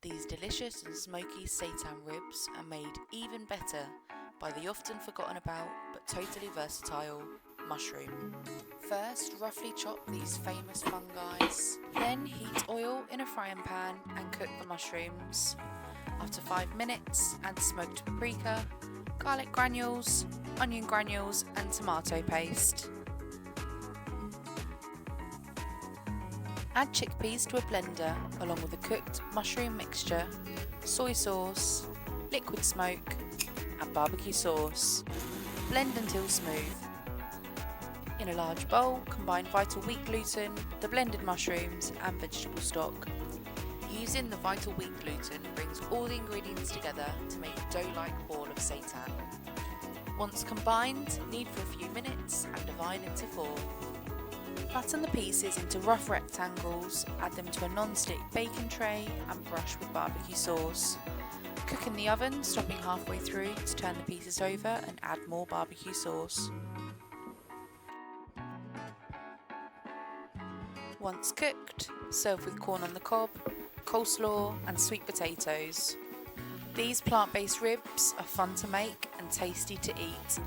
These delicious and smoky seitan ribs are made even better by the often forgotten about but totally versatile mushroom. First, roughly chop these famous fungi, then heat oil in a frying pan and cook the mushrooms. After 5 minutes, add smoked paprika, garlic granules, onion granules and tomato paste. Add chickpeas to a blender along with the cooked mushroom mixture, soy sauce, liquid smoke and barbecue sauce. Blend until smooth. In a large bowl, combine vital wheat gluten, the blended mushrooms and vegetable stock. Using the vital wheat gluten brings all the ingredients together to make a dough-like ball of seitan. Once combined, knead for a few minutes and divide into 4. Flatten the pieces into rough rectangles, add them to a non-stick baking tray and brush with barbecue sauce. Cook in the oven, stopping halfway through to turn the pieces over and add more barbecue sauce. Once cooked, serve with corn on the cob, coleslaw and sweet potatoes. These plant-based ribs are fun to make and tasty to eat.